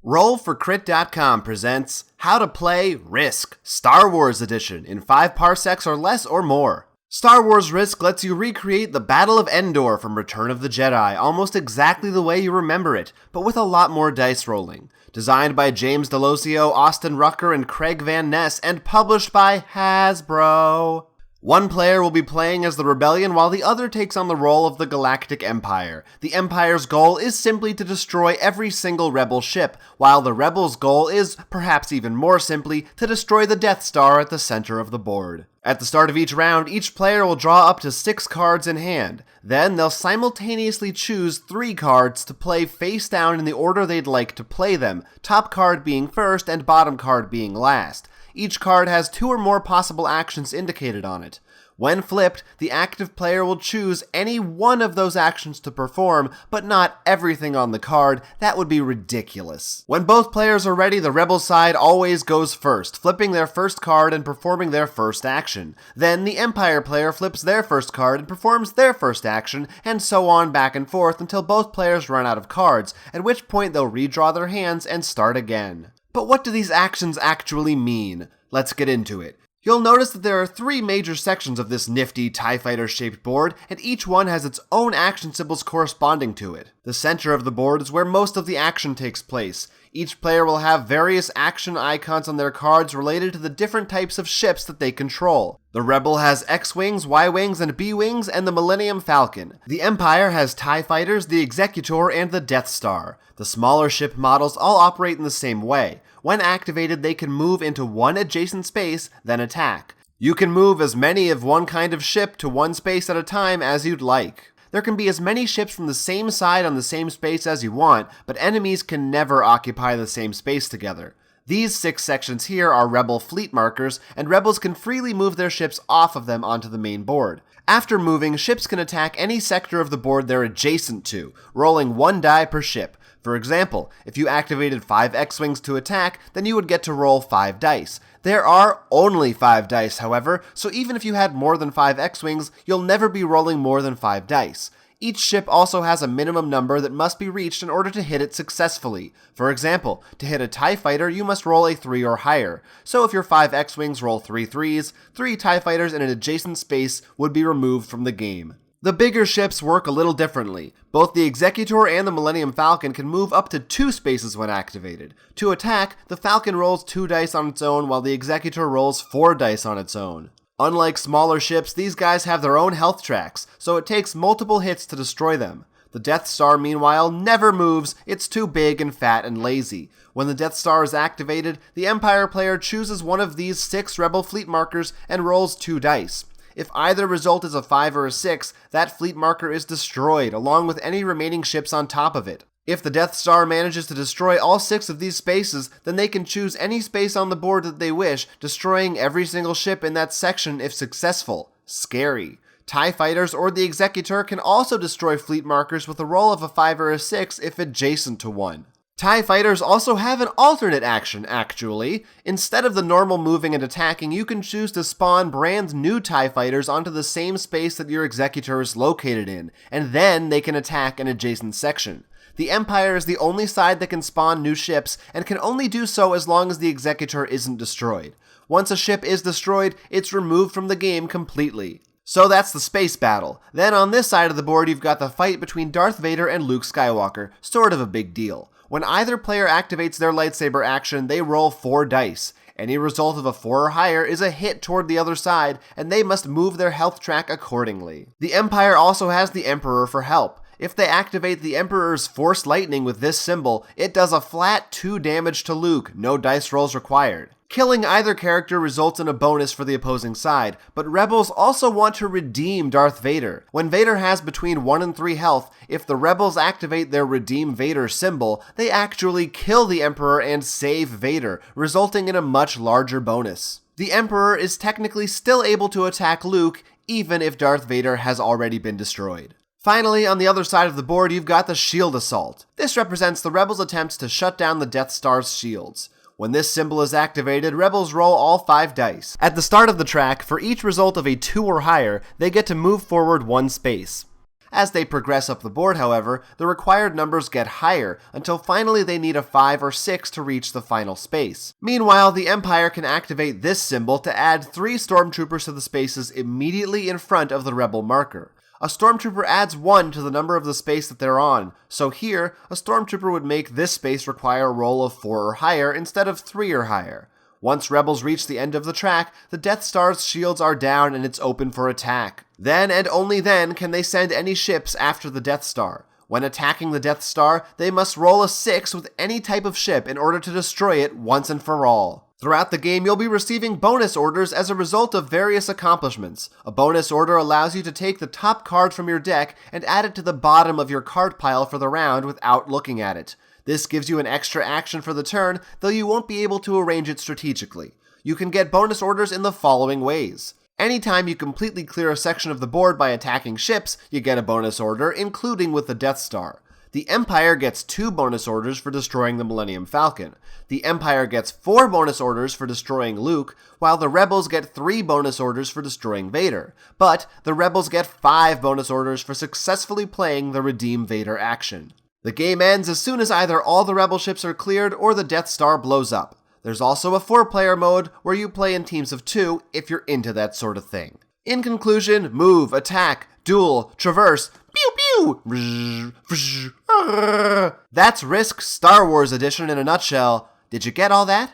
Roll4Crit.com presents How to Play Risk, Star Wars Edition in 5 parsecs or less or more. Star Wars Risk lets you recreate the Battle of Endor from Return of the Jedi almost exactly the way you remember it, but with a lot more dice rolling. Designed by James Delosio, Austin Rucker, and Craig Van Ness, and published by Hasbro. One player will be playing as the Rebellion while the other takes on the role of the Galactic Empire. The Empire's goal is simply to destroy every single Rebel ship, while the Rebels' goal is, perhaps even more simply, to destroy the Death Star at the center of the board. At the start of each round, each player will draw up to 6 cards in hand. Then they'll simultaneously choose 3 cards to play face down in the order they'd like to play them, top card being first and bottom card being last. Each card has 2 or more possible actions indicated on it. When flipped, the active player will choose any one of those actions to perform, but not everything on the card. That would be ridiculous. When both players are ready, the Rebel side always goes first, flipping their first card and performing their first action. Then the Empire player flips their first card and performs their first action, and so on back and forth until both players run out of cards, at which point they'll redraw their hands and start again. But what do these actions actually mean? Let's get into it. You'll notice that there are 3 major sections of this nifty TIE Fighter-shaped board, and each one has its own action symbols corresponding to it. The center of the board is where most of the action takes place. Each player will have various action icons on their cards related to the different types of ships that they control. The Rebel has X-Wings, Y-Wings, and B-Wings, and the Millennium Falcon. The Empire has TIE Fighters, the Executor, and the Death Star. The smaller ship models all operate in the same way. When activated, they can move into one adjacent space, then attack. You can move as many of one kind of ship to one space at a time as you'd like. There can be as many ships from the same side on the same space as you want, but enemies can never occupy the same space together. These 6 sections here are Rebel fleet markers, and Rebels can freely move their ships off of them onto the main board. After moving, ships can attack any sector of the board they're adjacent to, rolling 1 die per ship. For example, if you activated 5 X-Wings to attack, then you would get to roll 5 dice. There are only 5 dice, however, so even if you had more than 5 X-Wings, you'll never be rolling more than 5 dice. Each ship also has a minimum number that must be reached in order to hit it successfully. For example, to hit a TIE Fighter, you must roll a 3 or higher. So if your 5 X-Wings roll 3 3s, 3 TIE Fighters in an adjacent space would be removed from the game. The bigger ships work a little differently. Both the Executor and the Millennium Falcon can move up to 2 spaces when activated. To attack, the Falcon rolls 2 dice on its own while the Executor rolls 4 dice on its own. Unlike smaller ships, these guys have their own health tracks, so it takes multiple hits to destroy them. The Death Star, meanwhile, never moves. It's too big and fat and lazy. When the Death Star is activated, the Empire player chooses one of these 6 Rebel fleet markers and rolls 2 dice. If either result is a 5 or a 6, that fleet marker is destroyed, along with any remaining ships on top of it. If the Death Star manages to destroy all 6 of these spaces, then they can choose any space on the board that they wish, destroying every single ship in that section if successful. Scary. TIE Fighters or the Executor can also destroy fleet markers with a roll of a 5 or a 6 if adjacent to one. TIE Fighters also have an alternate action, actually. Instead of the normal moving and attacking, you can choose to spawn brand new TIE Fighters onto the same space that your Executor is located in, and then they can attack an adjacent section. The Empire is the only side that can spawn new ships, and can only do so as long as the Executor isn't destroyed. Once a ship is destroyed, it's removed from the game completely. So that's the space battle. Then on this side of the board, you've got the fight between Darth Vader and Luke Skywalker, sort of a big deal. When either player activates their lightsaber action, they roll 4 dice. Any result of a 4 or higher is a hit toward the other side, and they must move their health track accordingly. The Empire also has the Emperor for help. If they activate the Emperor's Force Lightning with this symbol, it does a flat 2 damage to Luke, no dice rolls required. Killing either character results in a bonus for the opposing side, but Rebels also want to redeem Darth Vader. When Vader has between 1 and 3 health, if the Rebels activate their Redeem Vader symbol, they actually kill the Emperor and save Vader, resulting in a much larger bonus. The Emperor is technically still able to attack Luke, even if Darth Vader has already been destroyed. Finally, on the other side of the board, you've got the Shield Assault. This represents the Rebels' attempts to shut down the Death Star's shields. When this symbol is activated, Rebels roll all 5 dice. At the start of the track, for each result of a 2 or higher, they get to move forward 1 space. As they progress up the board, however, the required numbers get higher, until finally they need a 5 or 6 to reach the final space. Meanwhile, the Empire can activate this symbol to add 3 stormtroopers to the spaces immediately in front of the rebel marker. A stormtrooper adds 1 to the number of the space that they're on, so here, a stormtrooper would make this space require a roll of 4 or higher instead of 3 or higher. Once rebels reach the end of the track, the Death Star's shields are down and it's open for attack. Then and only then can they send any ships after the Death Star. When attacking the Death Star, they must roll a 6 with any type of ship in order to destroy it once and for all. Throughout the game, you'll be receiving bonus orders as a result of various accomplishments. A bonus order allows you to take the top card from your deck and add it to the bottom of your card pile for the round without looking at it. This gives you an extra action for the turn, though you won't be able to arrange it strategically. You can get bonus orders in the following ways. Anytime you completely clear a section of the board by attacking ships, you get a bonus order, including with the Death Star. The Empire gets 2 bonus orders for destroying the Millennium Falcon. The Empire gets 4 bonus orders for destroying Luke, while the Rebels get 3 bonus orders for destroying Vader. But the Rebels get 5 bonus orders for successfully playing the Redeem Vader action. The game ends as soon as either all the Rebel ships are cleared or the Death Star blows up. There's also a 4-player mode where you play in teams of 2 if you're into that sort of thing. In conclusion, move, attack, duel, traverse, pew pew! That's Risk Star Wars Edition in a nutshell. Did you get all that?